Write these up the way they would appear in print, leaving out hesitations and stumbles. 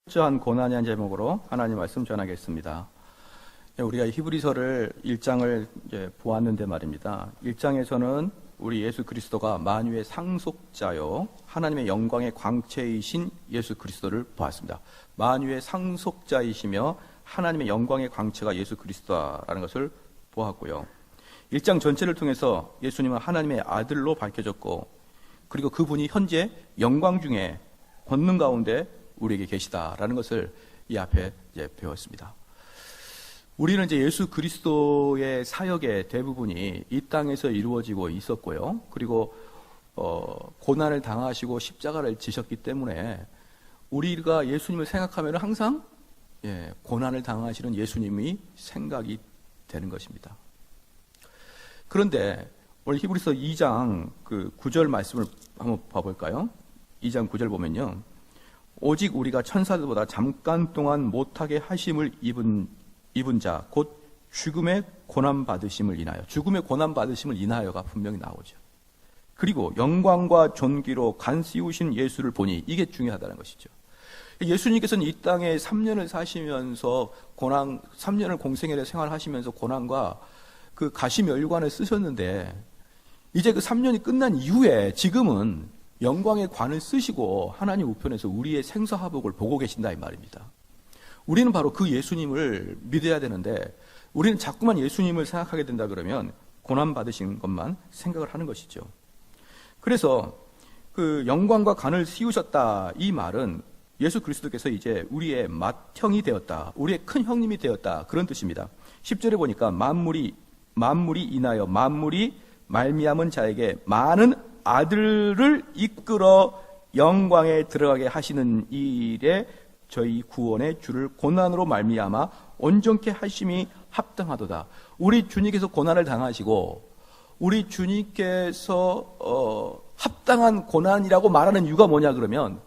철저한 고난이라는 제목으로 하나님 말씀 전하겠습니다. 우리가 히브리서를 1장을 이제 보았는데 말입니다. 1장에서는 우리 예수 그리스도가 만유의 상속자요 하나님의 영광의 광채이신 예수 그리스도를 보았습니다. 만유의 상속자이시며 하나님의 영광의 광채가 예수 그리스도라는 것을 보았고요. 1장 전체를 통해서 예수님은 하나님의 아들로 밝혀졌고, 그리고 그분이 현재 영광 중에 권능 가운데 우리에게 계시다라는 것을 이 앞에 이제 배웠습니다. 우리는 이제 예수 그리스도의 사역의 대부분이 이 땅에서 이루어지고 있었고요. 그리고 고난을 당하시고 십자가를 지셨기 때문에 우리가 예수님을 생각하면 항상 고난을 당하시는 예수님이 생각이 되는 것입니다. 그런데 오늘 히브리서 2장 그 9절 말씀을 한번 봐볼까요? 2장 9절 보면요, 오직 우리가 천사들보다 잠깐 동안 못하게 하심을 입은 자 곧 죽음의 고난 받으심을 인하여, 죽음의 고난 받으심을 인하여가 분명히 나오죠. 그리고 영광과 존귀로 간씌우신 예수를 보니, 이게 중요하다는 것이죠. 예수님께서는 이 땅에 3년을 사시면서 3년을 공생애를 생활하시면서 고난과 그 가시면류관을 쓰셨는데, 이제 그 3년이 끝난 이후에 지금은 영광의 관을 쓰시고 하나님 우편에서 우리의 생사화복을 보고 계신다 이 말입니다. 우리는 바로 그 예수님을 믿어야 되는데, 우리는 자꾸만 예수님을 생각하게 된다 그러면 고난 받으신 것만 생각을 하는 것이죠. 그래서 그 영광과 관을 씌우셨다 이 말은 예수 그리스도께서 이제 우리의 맏형이 되었다, 우리의 큰 형님이 되었다, 그런 뜻입니다. 10절에 보니까 만물이 인하여 만물이 말미암은 자에게 많은 아들을 이끌어 영광에 들어가게 하시는 일에 저희 구원의 주를 고난으로 말미암아 온전케 하심이 합당하도다. 우리 주님께서 고난을 당하시고 우리 주님께서 합당한 고난이라고 말하는 이유가 뭐냐 그러면,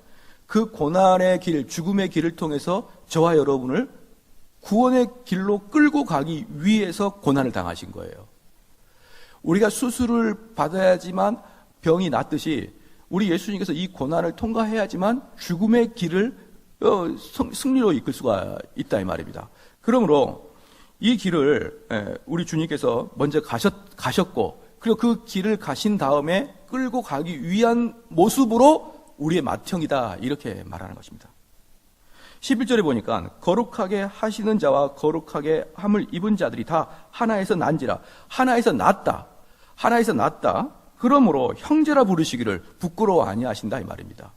그 고난의 길, 죽음의 길을 통해서 저와 여러분을 구원의 길로 끌고 가기 위해서 고난을 당하신 거예요. 우리가 수술을 받아야지만 병이 낫듯이 우리 예수님께서 이 고난을 통과해야지만 죽음의 길을 승리로 이끌 수가 있다 이 말입니다. 그러므로 이 길을 우리 주님께서 먼저 가셨고, 그리고 그 길을 가신 다음에 끌고 가기 위한 모습으로 우리의 맏형이다, 이렇게 말하는 것입니다. 11절에 보니까 거룩하게 하시는 자와 거룩하게 함을 입은 자들이 다 하나에서 난지라. 하나에서 났다. 그러므로 형제라 부르시기를 부끄러워 아니하신다 이 말입니다.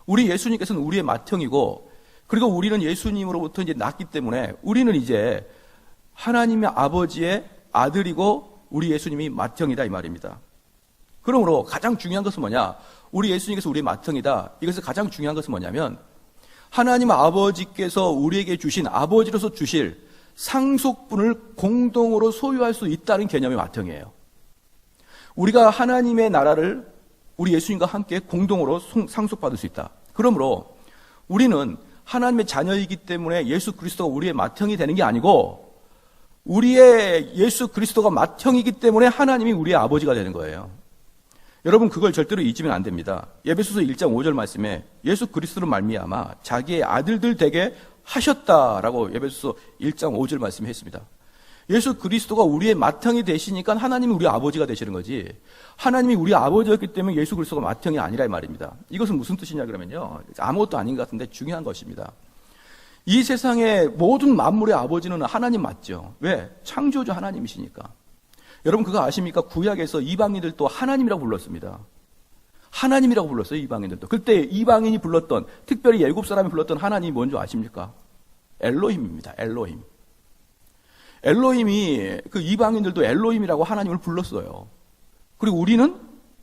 우리 예수님께서는 우리의 맏형이고, 그리고 우리는 예수님으로부터 이제 났기 때문에 우리는 이제 하나님의 아버지의 아들이고 우리 예수님이 맏형이다 이 말입니다. 그러므로 가장 중요한 것은 뭐냐? 우리 예수님께서 우리의 맏형이다. 이것을 가장 중요한 것은 뭐냐면, 하나님 아버지께서 우리에게 주신, 아버지로서 주실 상속분을 공동으로 소유할 수 있다는 개념의 맏형이에요. 우리가 하나님의 나라를 우리 예수님과 함께 공동으로 상속받을 수 있다. 그러므로 우리는 하나님의 자녀이기 때문에 예수 그리스도가 우리의 맏형이 되는 게 아니고, 우리의 예수 그리스도가 맏형이기 때문에 하나님이 우리의 아버지가 되는 거예요. 여러분, 그걸 절대로 잊으면 안 됩니다. 에베소서 1장 5절 말씀에 예수 그리스도로 말미암아 자기의 아들들 되게 하셨다라고 에베소서 1장 5절 말씀에 했습니다. 예수 그리스도가 우리의 맏형이 되시니까 하나님이 우리 아버지가 되시는 거지, 하나님이 우리 아버지였기 때문에 예수 그리스도가 맏형이 아니라 이 말입니다. 이것은 무슨 뜻이냐 그러면요, 아무것도 아닌 것 같은데 중요한 것입니다. 이 세상의 모든 만물의 아버지는 하나님 맞죠? 왜? 창조주 하나님이시니까. 여러분, 그거 아십니까? 구약에서 이방인들도 하나님이라고 불렀습니다. 하나님이라고 불렀어요, 이방인들도. 그때 이방인이 불렀던, 특별히 애굽 사람이 불렀던 하나님이 뭔지 아십니까? 엘로힘입니다. 엘로힘이, 그 이방인들도 엘로힘이라고 하나님을 불렀어요. 그리고 우리는,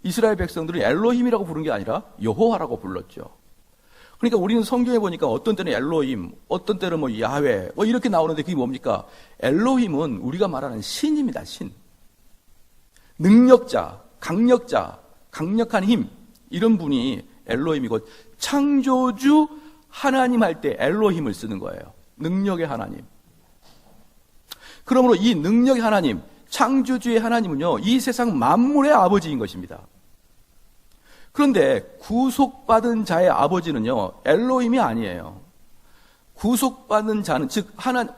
이스라엘 백성들은 엘로힘이라고 부른 게 아니라 여호와라고 불렀죠. 그러니까 우리는 성경에 보니까 어떤 때는 엘로힘, 어떤 때는 뭐 야훼, 뭐 이렇게 나오는데 그게 뭡니까? 엘로힘은 우리가 말하는 신입니다, 신. 능력자, 강력한 힘, 이런 분이 엘로힘이고, 창조주 하나님 할 때 엘로힘을 쓰는 거예요. 능력의 하나님. 그러므로 이 능력의 하나님, 창조주의 하나님은요, 이 세상 만물의 아버지인 것입니다. 그런데 구속받은 자의 아버지는요, 엘로힘이 아니에요. 구속받는 자는, 즉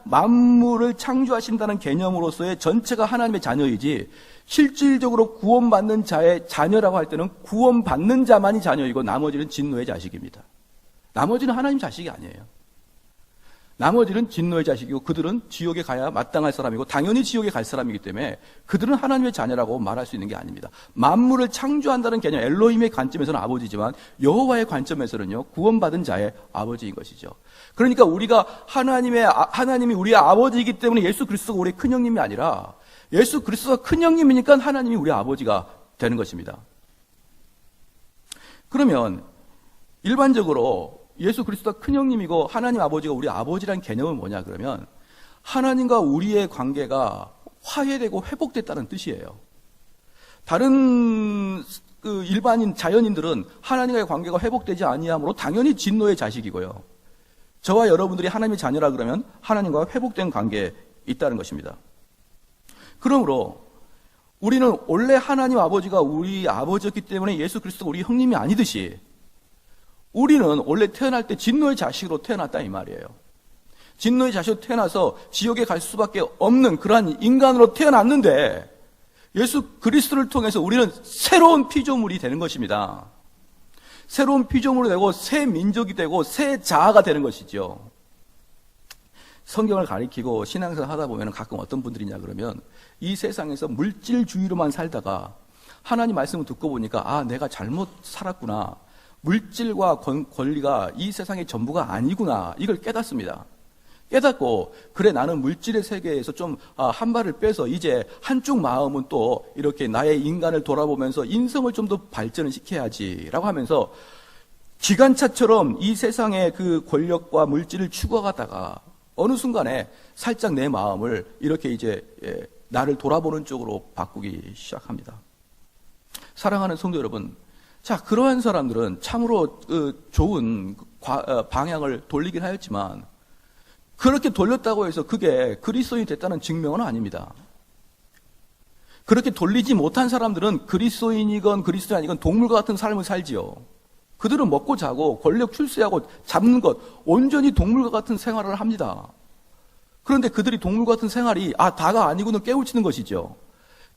만물을 창조하신다는 개념으로서의 전체가 하나님의 자녀이지, 실질적으로 구원받는 자의 자녀라고 할 때는 구원받는 자만이 자녀이고 나머지는 진노의 자식입니다. 나머지는 하나님 자식이 아니에요. 나머지는 진노의 자식이고 그들은 지옥에 가야 마땅할 사람이고 당연히 지옥에 갈 사람이기 때문에 그들은 하나님의 자녀라고 말할 수 있는 게 아닙니다. 만물을 창조한다는 개념, 엘로힘의 관점에서는 아버지지만 여호와의 관점에서는요, 구원받은 자의 아버지인 것이죠. 그러니까 우리가 하나님이 우리의 아버지이기 때문에 예수 그리스도가 우리의 큰형님이 아니라 예수 그리스도가 큰형님이니까 하나님이 우리의 아버지가 되는 것입니다. 그러면 일반적으로 예수 그리스도가 큰형님이고 하나님 아버지가 우리 아버지라는 개념은 뭐냐 그러면 하나님과 우리의 관계가 화해되고 회복됐다는 뜻이에요. 다른 일반인 자연인들은 하나님과의 관계가 회복되지 아니하므로 당연히 진노의 자식이고요. 저와 여러분들이 하나님의 자녀라 그러면 하나님과 회복된 관계에 있다는 것입니다. 그러므로 우리는 원래 하나님 아버지가 우리 아버지였기 때문에 예수 그리스도가 우리 형님이 아니듯이 우리는 원래 태어날 때 진노의 자식으로 태어났다 이 말이에요. 진노의 자식으로 태어나서 지옥에 갈 수밖에 없는 그러한 인간으로 태어났는데 예수 그리스도를 통해서 우리는 새로운 피조물이 되는 것입니다. 새로운 피조물이 되고 새 민족이 되고 새 자아가 되는 것이죠. 성경을 가리키고 신앙생활 하다 보면 가끔 어떤 분들이냐 그러면 이 세상에서 물질주의로만 살다가 하나님 말씀을 듣고 보니까 내가 잘못 살았구나. 물질과 권리가 이 세상의 전부가 아니구나. 이걸 깨닫습니다. 깨닫고 그래 나는 물질의 세계에서 좀 한 발을 빼서 이제 한쪽 마음은 또 이렇게 나의 인간을 돌아보면서 인성을 좀 더 발전을 시켜야지라고 하면서 기관차처럼 이 세상의 그 권력과 물질을 추구하다가 어느 순간에 살짝 내 마음을 이렇게 이제 나를 돌아보는 쪽으로 바꾸기 시작합니다. 사랑하는 성도 여러분, 자, 그러한 사람들은 참으로 좋은 방향을 돌리긴 하였지만 그렇게 돌렸다고 해서 그게 그리스도인이 됐다는 증명은 아닙니다. 그렇게 돌리지 못한 사람들은 그리스도인이건 그리스도인이 아니건 동물과 같은 삶을 살지요. 그들은 먹고 자고 권력 출세하고 잡는 것 온전히 동물과 같은 생활을 합니다. 그런데 그들이 동물과 같은 생활이 다가 아니고는 깨우치는 것이죠.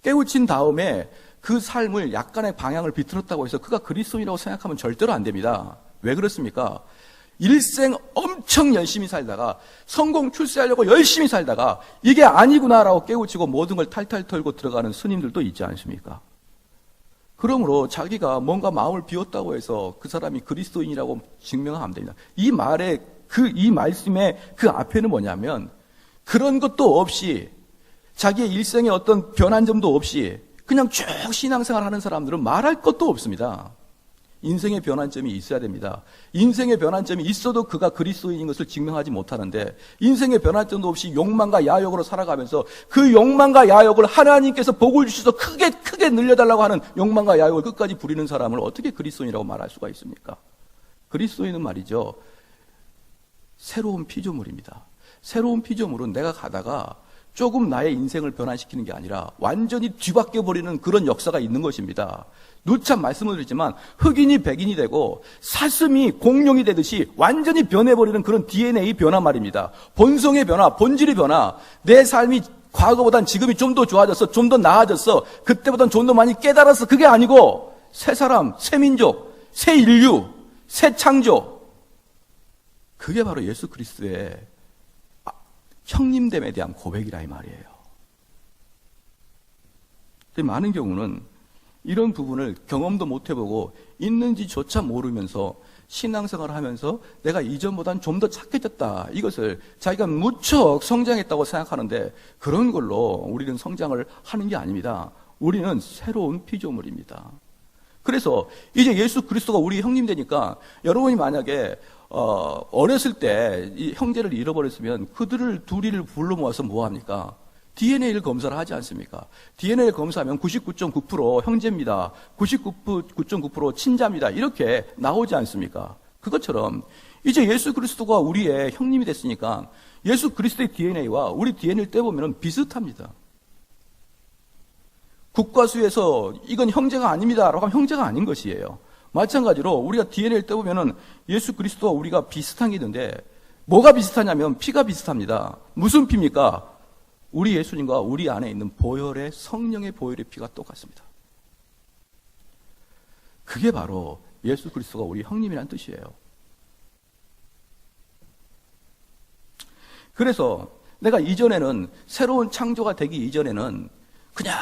깨우친 다음에 그 삶을 약간의 방향을 비틀었다고 해서 그가 그리스도인이라고 생각하면 절대로 안 됩니다. 왜 그렇습니까? 일생 엄청 열심히 살다가 성공 출세하려고 열심히 살다가 이게 아니구나라고 깨우치고 모든 걸 탈탈 털고 들어가는 스님들도 있지 않습니까? 그러므로 자기가 뭔가 마음을 비웠다고 해서 그 사람이 그리스도인이라고 증명하면 안 됩니다. 이 말씀의 그 앞에는 뭐냐면 그런 것도 없이 자기의 일생에 어떤 변한 점도 없이 그냥 쭉 신앙생활 하는 사람들은 말할 것도 없습니다. 인생의 변환점이 있어야 됩니다. 인생의 변환점이 있어도 그가 그리스도인인 것을 증명하지 못하는데 인생의 변환점도 없이 욕망과 야욕으로 살아가면서 그 욕망과 야욕을 하나님께서 복을 주셔서 크게 늘려달라고 하는 욕망과 야욕을 끝까지 부리는 사람을 어떻게 그리스도인이라고 말할 수가 있습니까? 그리스도인은 말이죠, 새로운 피조물입니다. 새로운 피조물은 내가 가다가 조금 나의 인생을 변화시키는 게 아니라 완전히 뒤바뀌어버리는 그런 역사가 있는 것입니다. 누차 말씀을 드리지만 흑인이 백인이 되고 사슴이 공룡이 되듯이 완전히 변해버리는 그런 DNA 변화 말입니다. 본성의 변화, 본질의 변화, 내 삶이 과거보단 지금이 좀 더 좋아졌어, 좀 더 나아졌어, 그때보단 좀 더 많이 깨달았어, 그게 아니고 새 사람, 새 민족, 새 인류, 새 창조, 그게 바로 예수 그리스도의 형님됨에 대한 고백이라 이 말이에요. 많은 경우는 이런 부분을 경험도 못 해보고 있는지조차 모르면서 신앙생활을 하면서 내가 이전보다는 좀 더 착해졌다, 이것을 자기가 무척 성장했다고 생각하는데 그런 걸로 우리는 성장을 하는 게 아닙니다. 우리는 새로운 피조물입니다. 그래서 이제 예수 그리스도가 우리 형님 되니까 여러분이 만약에 어렸을 때 이 형제를 잃어버렸으면 그들을 둘이를 불러 모아서 뭐 합니까? DNA를 검사를 하지 않습니까? DNA를 검사하면 99.9% 형제입니다. 99.9% 친자입니다. 이렇게 나오지 않습니까? 그것처럼 이제 예수 그리스도가 우리의 형님이 됐으니까 예수 그리스도의 DNA와 우리 DNA를 떼보면 비슷합니다. 국과수에서 이건 형제가 아닙니다 라고 하면 형제가 아닌 것이에요. 마찬가지로 우리가 DNA를 떼보면 예수 그리스도와 우리가 비슷한 게 있는데 뭐가 비슷하냐면 피가 비슷합니다. 무슨 피입니까? 우리 예수님과 우리 안에 있는 보혈의 성령의 보혈의 피가 똑같습니다. 그게 바로 예수 그리스도가 우리 형님이란 뜻이에요. 그래서 내가 이전에는 새로운 창조가 되기 이전에는 그냥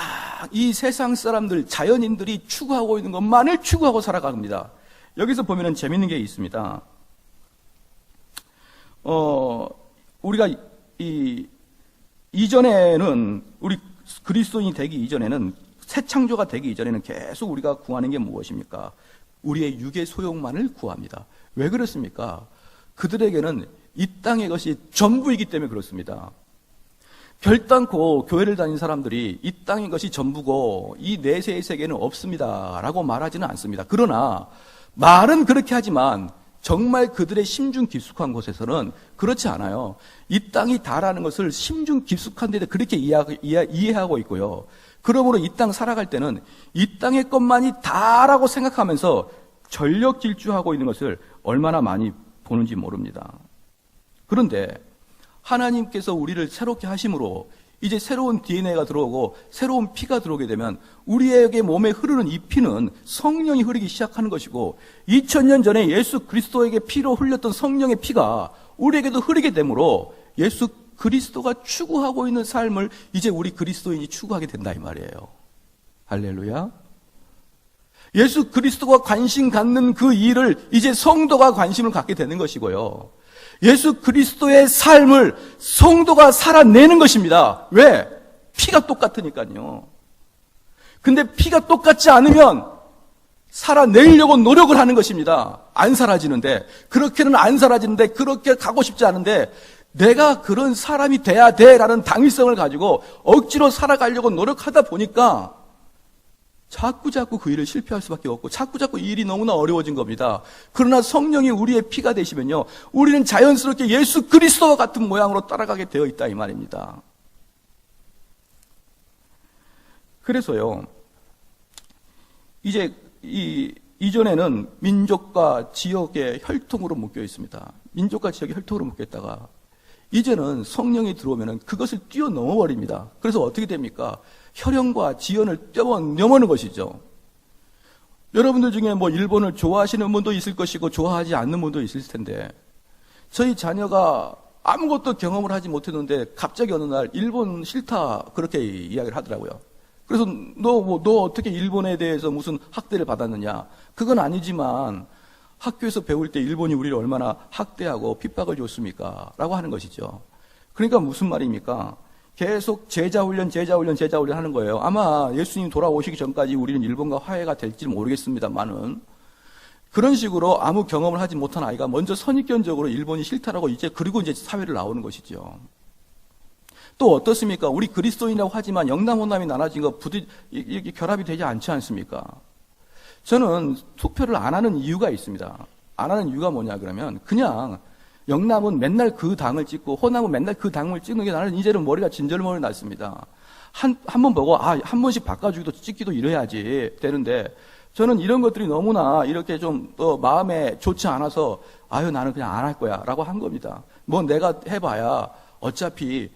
이 세상 사람들, 자연인들이 추구하고 있는 것만을 추구하고 살아갑니다. 여기서 보면은 재밌는 게 있습니다. 우리가 이전에는 우리 그리스도인이 되기 이전에는 새 창조가 되기 이전에는 계속 우리가 구하는 게 무엇입니까? 우리의 육의 소욕만을 구합니다. 왜 그렇습니까? 그들에게는 이 땅의 것이 전부이기 때문에 그렇습니다. 별단코 교회를 다니는 사람들이 이 땅의 것이 전부고 이 내세의 세계는 없습니다 라고 말하지는 않습니다. 그러나 말은 그렇게 하지만 정말 그들의 심중 깊숙한 곳에서는 그렇지 않아요. 이 땅이 다라는 것을 심중 깊숙한 데서 그렇게 이해하고 있고요. 그러므로 이 땅 살아갈 때는 이 땅의 것만이 다라고 생각하면서 전력 질주하고 있는 것을 얼마나 많이 보는지 모릅니다. 그런데 하나님께서 우리를 새롭게 하심으로 이제 새로운 DNA가 들어오고 새로운 피가 들어오게 되면 우리에게 몸에 흐르는 이 피는 성령이 흐르기 시작하는 것이고 2000년 전에 예수 그리스도에게 피로 흘렸던 성령의 피가 우리에게도 흐르게 되므로 예수 그리스도가 추구하고 있는 삶을 이제 우리 그리스도인이 추구하게 된다 이 말이에요. 할렐루야. 예수 그리스도가 관심 갖는 그 일을 이제 성도가 관심을 갖게 되는 것이고요. 예수 그리스도의 삶을 성도가 살아내는 것입니다. 왜? 피가 똑같으니까요. 근데 피가 똑같지 않으면 살아내려고 노력을 하는 것입니다. 안 사라지는데, 그렇게는 안 사라지는데, 그렇게 가고 싶지 않은데, 내가 그런 사람이 돼야 돼라는 당위성을 가지고 억지로 살아가려고 노력하다 보니까 자꾸 그 일을 실패할 수밖에 없고 자꾸 이 일이 너무나 어려워진 겁니다. 그러나 성령이 우리의 피가 되시면요, 우리는 자연스럽게 예수 그리스도와 같은 모양으로 따라가게 되어 있다 이 말입니다. 그래서요, 이제 이전에는 민족과 지역의 혈통으로 묶여 있습니다. 민족과 지역의 혈통으로 묶여 있다가 이제는 성령이 들어오면 그것을 뛰어넘어 버립니다. 그래서 어떻게 됩니까? 혈연과 지연을 뛰어넘는 것이죠. 여러분들 중에 뭐 일본을 좋아하시는 분도 있을 것이고 좋아하지 않는 분도 있을 텐데, 저희 자녀가 아무것도 경험을 하지 못했는데 갑자기 어느 날 일본 싫다 그렇게 이야기를 하더라고요. 그래서 너 어떻게 일본에 대해서 무슨 학대를 받았느냐? 그건 아니지만 학교에서 배울 때 일본이 우리를 얼마나 학대하고 핍박을 줬습니까? 라고 하는 것이죠. 그러니까 무슨 말입니까? 계속 제자훈련 하는 거예요. 아마 예수님 돌아오시기 전까지 우리는 일본과 화해가 될지 모르겠습니다만은, 그런 식으로 아무 경험을 하지 못한 아이가 먼저 선입견적으로 일본이 싫다라고 그리고 이제 사회를 나오는 것이죠. 또 어떻습니까? 우리 그리스도인이라고 하지만 영남 호남이 나눠진 거 이렇게 결합이 되지 않지 않습니까? 저는 투표를 안 하는 이유가 있습니다. 안 하는 이유가 뭐냐 그러면, 그냥 영남은 맨날 그 당을 찍고 호남은 맨날 그 당을 찍는 게 나는 이제는 머리가 진절머리 났습니다. 한 번 보고 한 번씩 바꿔주기도 찍기도 이래야지 되는데, 저는 이런 것들이 너무나 이렇게 좀 마음에 좋지 않아서 나는 그냥 안 할 거야 라고 한 겁니다. 뭐 내가 해봐야 어차피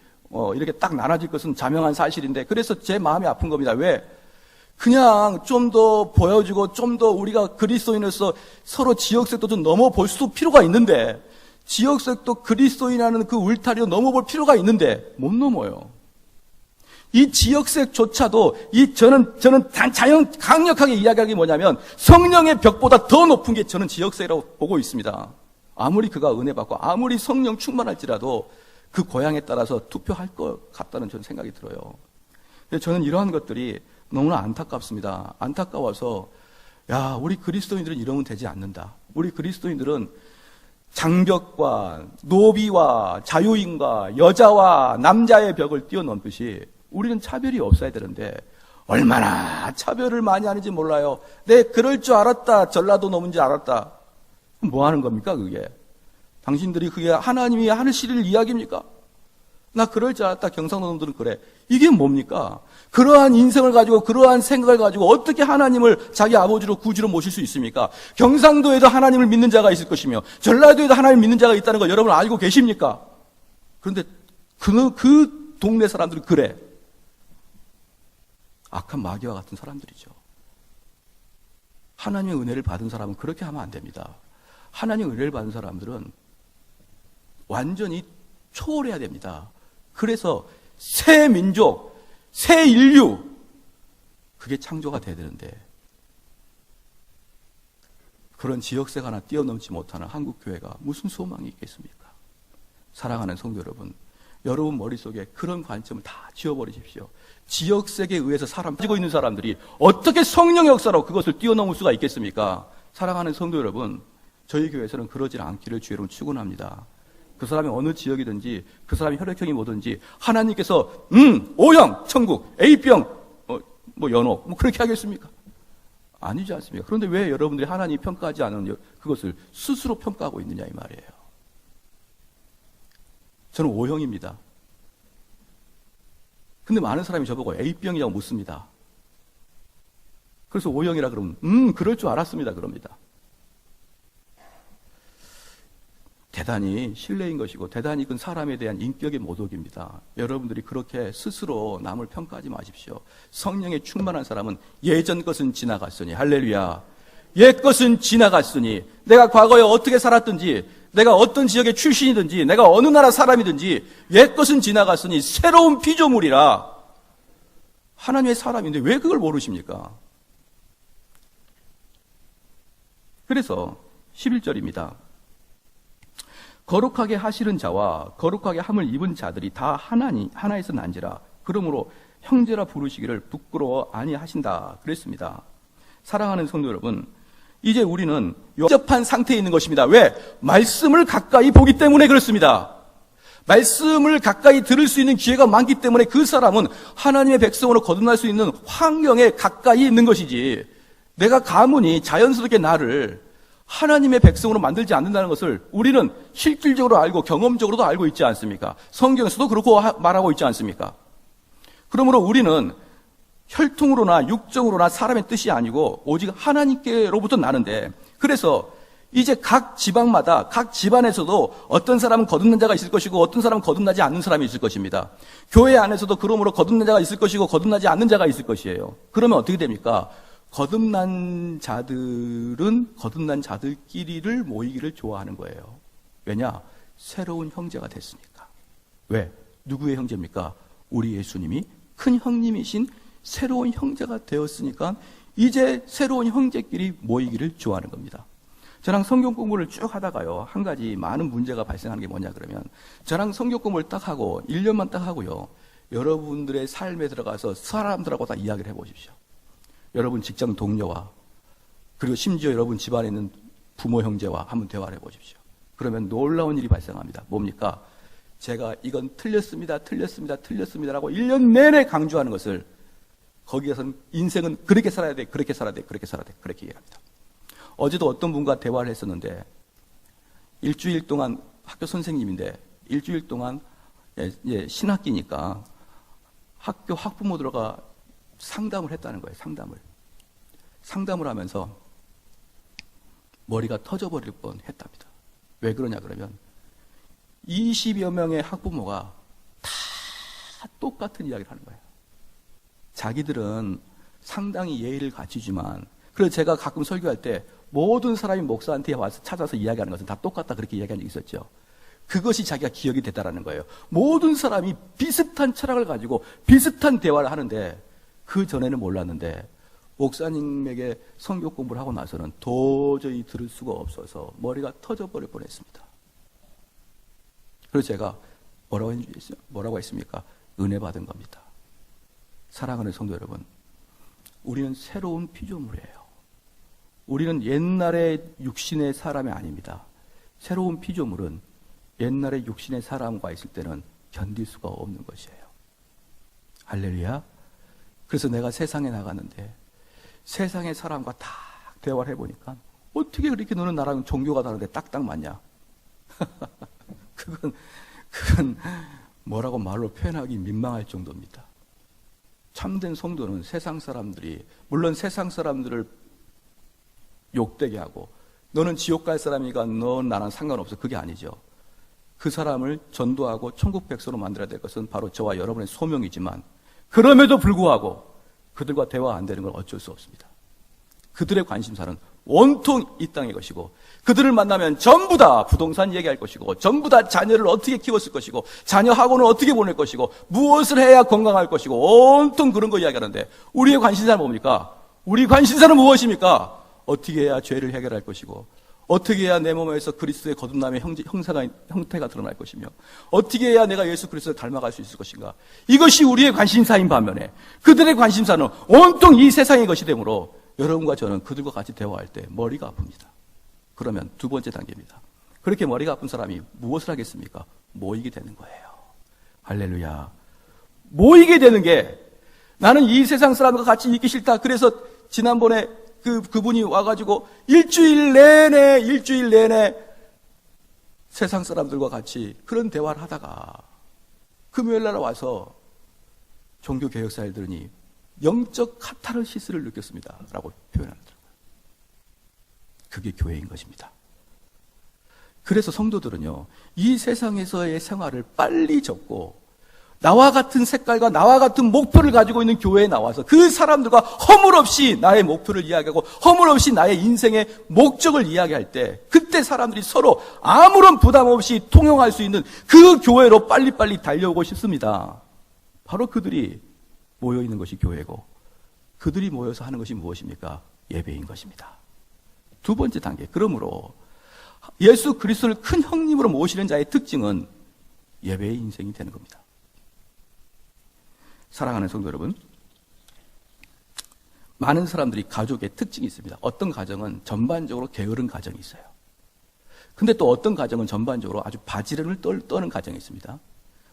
이렇게 딱 나눠질 것은 자명한 사실인데, 그래서 제 마음이 아픈 겁니다. 왜? 그냥 좀 더 보여주고 좀 더 우리가 그리스도인으로서 서로 지역색도 좀 넘어볼 수도 필요가 있는데, 지역색도 그리스도인이라는 그 울타리로 넘어볼 필요가 있는데 못 넘어요. 이 지역색조차도 저는 자연 강력하게 이야기하는 게 뭐냐면, 성령의 벽보다 더 높은 게 저는 지역색이라고 보고 있습니다. 아무리 그가 은혜 받고 아무리 성령 충만할지라도 그 고향에 따라서 투표할 것 같다는 저는 생각이 들어요. 근데 저는 이러한 것들이 너무나 안타깝습니다. 안타까워서 우리 그리스도인들은 이러면 되지 않는다. 우리 그리스도인들은 장벽과 노비와 자유인과 여자와 남자의 벽을 뛰어넘듯이 우리는 차별이 없어야 되는데 얼마나 차별을 많이 하는지 몰라요. 그럴 줄 알았다. 전라도 놈인지 알았다. 뭐 하는 겁니까 그게? 당신들이 그게 하나님이 하실 이야기입니까? 나 그럴 줄 알았다. 경상도 놈들은 그래. 이게 뭡니까? 그러한 인생을 가지고 그러한 생각을 가지고 어떻게 하나님을 자기 아버지로 구주로 모실 수 있습니까? 경상도에도 하나님을 믿는 자가 있을 것이며 전라도에도 하나님을 믿는 자가 있다는 걸 여러분 알고 계십니까? 그런데 그 동네 사람들은 그래. 악한 마귀와 같은 사람들이죠. 하나님의 은혜를 받은 사람은 그렇게 하면 안 됩니다. 하나님의 은혜를 받은 사람들은 완전히 초월해야 됩니다. 그래서 새 민족, 새 인류, 그게 창조가 돼야 되는데 그런 지역색 하나 뛰어넘지 못하는 한국교회가 무슨 소망이 있겠습니까? 사랑하는 성도 여러분, 여러분 머릿속에 그런 관점을 다 지워버리십시오. 지역색에 의해서 가지고 있는 사람들이 어떻게 성령의 역사로 그것을 뛰어넘을 수가 있겠습니까? 사랑하는 성도 여러분, 저희 교회에서는 그러지 않기를 주의 이름으로 축원합니다. 그 사람이 어느 지역이든지 그 사람이 혈액형이 뭐든지 하나님께서 O형 천국, A병 연옥 그렇게 하겠습니까? 아니지 않습니까? 그런데 왜 여러분들이 하나님이 평가하지 않은 그것을 스스로 평가하고 있느냐 이 말이에요. 저는 O형입니다. 근데 많은 사람이 저보고 A병이라고 묻습니다. 그래서 O형이라 그러면 그럴 줄 알았습니다 그럽니다. 대단히 신뢰인 것이고 대단히 그 사람에 대한 인격의 모독입니다. 여러분들이 그렇게 스스로 남을 평가하지 마십시오. 성령에 충만한 사람은 예전 것은 지나갔으니 할렐루야. 옛 것은 지나갔으니 내가 과거에 어떻게 살았든지 내가 어떤 지역의 출신이든지 내가 어느 나라 사람이든지 옛 것은 지나갔으니 새로운 피조물이라. 하나님의 사람인데 왜 그걸 모르십니까? 그래서 11절입니다. 거룩하게 하시는 자와 거룩하게 함을 입은 자들이 다 하나에서 난지라. 그러므로 형제라 부르시기를 부끄러워 아니하신다 그랬습니다. 사랑하는 성도 여러분, 이제 우리는 영접한 상태에 있는 것입니다. 왜? 말씀을 가까이 보기 때문에 그렇습니다. 말씀을 가까이 들을 수 있는 기회가 많기 때문에 그 사람은 하나님의 백성으로 거듭날 수 있는 환경에 가까이 있는 것이지, 내가 가문이 자연스럽게 나를 하나님의 백성으로 만들지 않는다는 것을 우리는 실질적으로 알고 경험적으로도 알고 있지 않습니까? 성경에서도 그렇고 말하고 있지 않습니까? 그러므로 우리는 혈통으로나 육정으로나 사람의 뜻이 아니고 오직 하나님께로부터 나는데, 그래서 이제 각 지방마다 각 집안에서도 어떤 사람은 거듭난 자가 있을 것이고 어떤 사람은 거듭나지 않는 사람이 있을 것입니다. 교회 안에서도 그러므로 거듭난 자가 있을 것이고 거듭나지 않는 자가 있을 것이에요. 그러면 어떻게 됩니까? 거듭난 자들은 거듭난 자들끼리를 모이기를 좋아하는 거예요. 왜냐? 새로운 형제가 됐으니까. 왜? 누구의 형제입니까? 우리 예수님이 큰 형님이신 새로운 형제가 되었으니까 이제 새로운 형제끼리 모이기를 좋아하는 겁니다. 저랑 성경 공부를 쭉 하다가요, 한 가지 많은 문제가 발생하는 게 뭐냐 그러면, 저랑 성경 공부를 딱 하고 1년만 딱 하고요, 여러분들의 삶에 들어가서 사람들하고 다 이야기를 해보십시오. 여러분 직장 동료와 그리고 심지어 여러분 집안에 있는 부모 형제와 한번 대화를 해보십시오. 그러면 놀라운 일이 발생합니다. 뭡니까? 제가 이건 틀렸습니다 라고 1년 내내 강조하는 것을 거기에서는 인생은 그렇게 살아야 돼, 그렇게 살아야 돼, 그렇게 살아야 돼, 그렇게 얘기합니다. 어제도 어떤 분과 대화를 했었는데, 일주일 동안 학교 선생님인데 일주일 동안 신학기니까 학교 학부모들과 상담을 했다는 거예요. 상담을 하면서 머리가 터져버릴 뻔했답니다. 왜 그러냐 그러면 20여 명의 학부모가 다 똑같은 이야기를 하는 거예요. 자기들은 상당히 예의를 갖추지만, 그래서 제가 가끔 설교할 때 모든 사람이 목사한테 와서 찾아서 이야기하는 것은 다 똑같다 그렇게 이야기한 적이 있었죠. 그것이 자기가 기억이 됐다라는 거예요. 모든 사람이 비슷한 철학을 가지고 비슷한 대화를 하는데, 그 전에는 몰랐는데 목사님에게 성경 공부를 하고 나서는 도저히 들을 수가 없어서 머리가 터져버릴 뻔했습니다. 그래서 제가 뭐라고 했습니까? 은혜 받은 겁니다. 사랑하는 성도 여러분, 우리는 새로운 피조물이에요. 우리는 옛날의 육신의 사람이 아닙니다. 새로운 피조물은 옛날의 육신의 사람과 있을 때는 견딜 수가 없는 것이에요. 할렐루야. 그래서 내가 세상에 나갔는데 세상의 사람과 다 대화를 해보니까 어떻게 그렇게 너는 나랑 종교가 다른데 딱딱 맞냐? 그건 뭐라고 말로 표현하기 민망할 정도입니다. 참된 성도는 세상 사람들이, 물론 세상 사람들을 욕되게 하고 너는 지옥 갈 사람이니까 너 나랑 상관없어, 그게 아니죠. 그 사람을 전도하고 천국 백성으로 만들어야 될 것은 바로 저와 여러분의 소명이지만, 그럼에도 불구하고 그들과 대화 안 되는 건 어쩔 수 없습니다. 그들의 관심사는 온통 이 땅의 것이고, 그들을 만나면 전부 다 부동산 얘기할 것이고, 전부 다 자녀를 어떻게 키웠을 것이고, 자녀 학원을 어떻게 보낼 것이고, 무엇을 해야 건강할 것이고, 온통 그런 거 이야기하는데, 우리의 관심사는 뭡니까? 우리 관심사는 무엇입니까? 어떻게 해야 죄를 해결할 것이고, 어떻게 해야 내 몸에서 그리스도의 거듭남의 형태가 드러날 것이며, 어떻게 해야 내가 예수 그리스도를 닮아갈 수 있을 것인가. 이것이 우리의 관심사인 반면에 그들의 관심사는 온통 이 세상의 것이 되므로 여러분과 저는 그들과 같이 대화할 때 머리가 아픕니다. 그러면 두 번째 단계입니다. 그렇게 머리가 아픈 사람이 무엇을 하겠습니까? 모이게 되는 거예요. 할렐루야. 모이게 되는 게, 나는 이 세상 사람과 같이 있기 싫다. 그래서 지난번에 그분이 와가지고 일주일 내내 세상 사람들과 같이 그런 대화를 하다가 금요일날 와서 종교개혁사를 들으니 영적 카타르시스를 느꼈습니다 라고 표현하더라고요. 그게 교회인 것입니다. 그래서 성도들은요, 이 세상에서의 생활을 빨리 접고 나와 같은 색깔과 나와 같은 목표를 가지고 있는 교회에 나와서 그 사람들과 허물없이 나의 목표를 이야기하고 허물없이 나의 인생의 목적을 이야기할 때, 그때 사람들이 서로 아무런 부담 없이 통용할 수 있는 그 교회로 빨리빨리 달려오고 싶습니다. 바로 그들이 모여있는 것이 교회고, 그들이 모여서 하는 것이 무엇입니까? 예배인 것입니다. 두 번째 단계, 그러므로 예수 그리스도를 큰 형님으로 모시는 자의 특징은 예배의 인생이 되는 겁니다. 사랑하는 성도 여러분, 많은 사람들이 가족의 특징이 있습니다. 어떤 가정은 전반적으로 게으른 가정이 있어요. 근데 또 어떤 가정은 전반적으로 아주 바지런을 떠는 가정이 있습니다.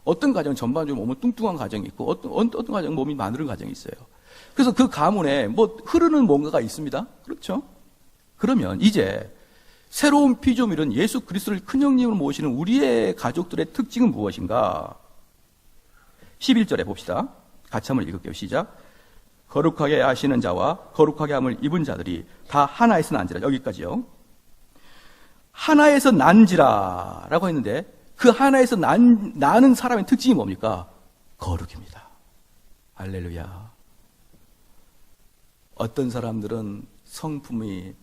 어떤 가정은 전반적으로 몸은 뚱뚱한 가정이 있고, 어떤 가정은 몸이 마늘은 가정이 있어요. 그래서 그 가문에 흐르는 뭔가가 있습니다. 그렇죠? 그러면 이제 새로운 피조물은 예수 그리스도를 큰 형님으로 모시는 우리의 가족들의 특징은 무엇인가? 11절에 봅시다. 같이 한번 읽을게요. 시작. 거룩하게 하시는 자와 거룩하게 함을 입은 자들이 다 하나에서 난지라. 여기까지요. 하나에서 난지라 라고 했는데, 그 하나에서 나는 사람의 특징이 뭡니까? 거룩입니다. 할렐루야. 어떤 사람들은 성품이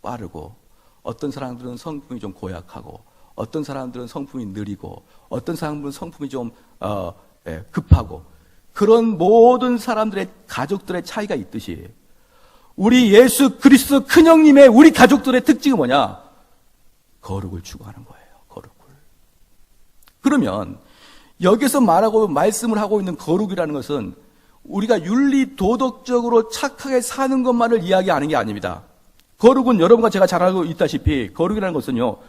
빠르고, 어떤 사람들은 성품이 좀 고약하고, 어떤 사람들은 성품이 느리고, 어떤 사람들은 성품이 좀 급하고, 그런 모든 사람들의 가족들의 차이가 있듯이 우리 예수 그리스도 큰형님의 우리 가족들의 특징은 뭐냐? 거룩을 추구하는 거예요. 거룩을. 그러면 여기서 말씀을 하고 있는 거룩이라는 것은 우리가 윤리 도덕적으로 착하게 사는 것만을 이야기하는 게 아닙니다. 거룩은 여러분과 제가 잘 알고 있다시피 거룩이라는 것은요,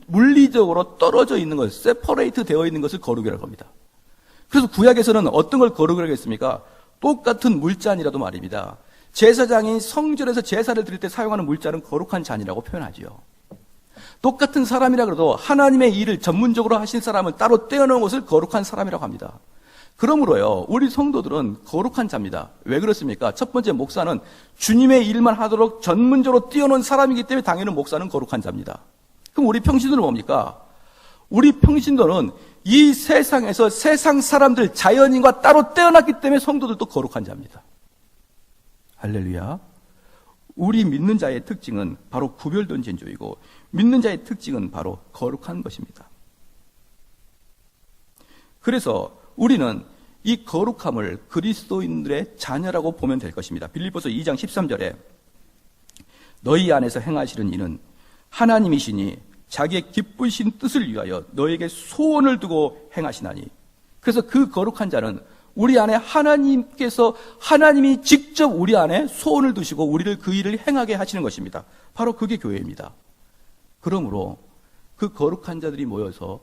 물리적으로 떨어져 있는 것, 세퍼레이트 되어 있는 것을 거룩이라고 합니다. 그래서 구약에서는 어떤 걸 거룩이라고 했습니까? 똑같은 물잔이라도 말입니다. 제사장이 성전에서 제사를 드릴 때 사용하는 물잔은 거룩한 잔이라고 표현하지요. 똑같은 사람이라 그래도 하나님의 일을 전문적으로 하신 사람을 따로 떼어놓은 것을 거룩한 사람이라고 합니다. 그러므로요, 우리 성도들은 거룩한 자입니다. 왜 그렇습니까? 첫 번째, 목사는 주님의 일만 하도록 전문적으로 띄워놓은 사람이기 때문에 당연히 목사는 거룩한 자입니다. 그럼 우리 평신도는 뭡니까? 우리 평신도는 이 세상에서 세상 사람들, 자연인과 따로 떼어놨기 때문에 성도들도 거룩한 자입니다. 할렐루야. 우리 믿는 자의 특징은 바로 구별된 존재이고, 믿는 자의 특징은 바로 거룩한 것입니다. 그래서 우리는 이 거룩함을 그리스도인들의 자녀라고 보면 될 것입니다. 빌립보서 2장 13절에 너희 안에서 행하시는 이는 하나님이시니 자기의 기쁘신 뜻을 위하여 너에게 소원을 두고 행하시나니. 그래서 그 거룩한 자는 우리 안에 하나님이 직접 우리 안에 소원을 두시고 우리를 그 일을 행하게 하시는 것입니다. 바로 그게 교회입니다. 그러므로 그 거룩한 자들이 모여서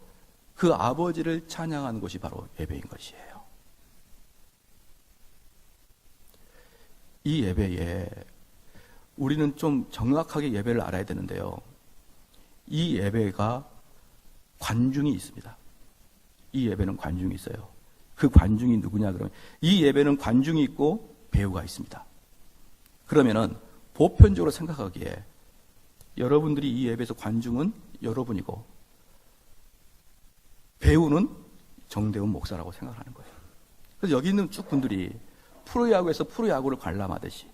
그 아버지를 찬양하는 것이 바로 예배인 것이에요. 이 예배에 우리는 좀 정확하게 예배를 알아야 되는데요. 이 예배가 관중이 있습니다. 이 예배는 관중이 있어요. 그 관중이 누구냐 그러면 이 예배는 관중이 있고 배우가 있습니다. 그러면은 보편적으로 생각하기에 여러분들이 이 예배에서 관중은 여러분이고 배우는 정대훈 목사라고 생각하는 거예요. 그래서 여기 있는 쭉 분들이 프로야구에서 프로야구를 관람하듯이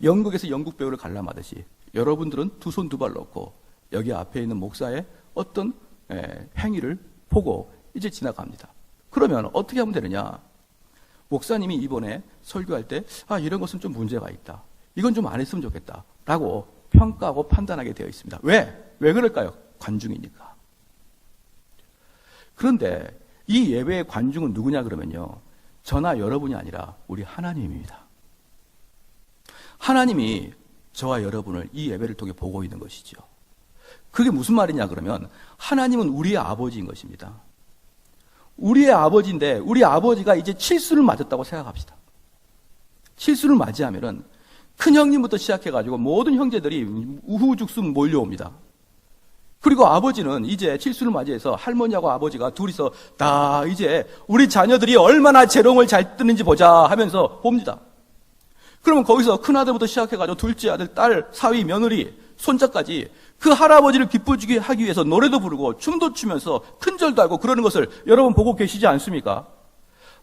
연극에서 연극 배우를 관람하듯이 여러분들은 두 손 두 발 놓고 여기 앞에 있는 목사의 어떤 행위를 보고 이제 지나갑니다. 그러면 어떻게 하면 되느냐? 목사님이 이번에 설교할 때 이런 것은 좀 문제가 있다. 이건 좀 안 했으면 좋겠다. 라고 평가하고 판단하게 되어 있습니다. 왜? 왜 그럴까요? 관중이니까. 그런데 이 예배의 관중은 누구냐 그러면요. 저나 여러분이 아니라 우리 하나님입니다. 하나님이 저와 여러분을 이 예배를 통해 보고 있는 것이죠. 그게 무슨 말이냐 그러면 하나님은 우리의 아버지인 것입니다. 우리의 아버지인데 우리 아버지가 이제 칠수를 맞았다고 생각합시다. 칠수를 맞이하면은 큰 형님부터 시작해가지고 모든 형제들이 우후죽순 몰려옵니다. 그리고 아버지는 이제 칠수를 맞이해서 할머니하고 아버지가 둘이서 다 이제 우리 자녀들이 얼마나 재롱을 잘 뜨는지 보자 하면서 봅니다. 그러면 거기서 큰 아들부터 시작해가지고 둘째 아들, 딸, 사위, 며느리, 손자까지 그 할아버지를 기뻐주게 하기 위해서 노래도 부르고 춤도 추면서 큰절도 하고 그러는 것을 여러분 보고 계시지 않습니까?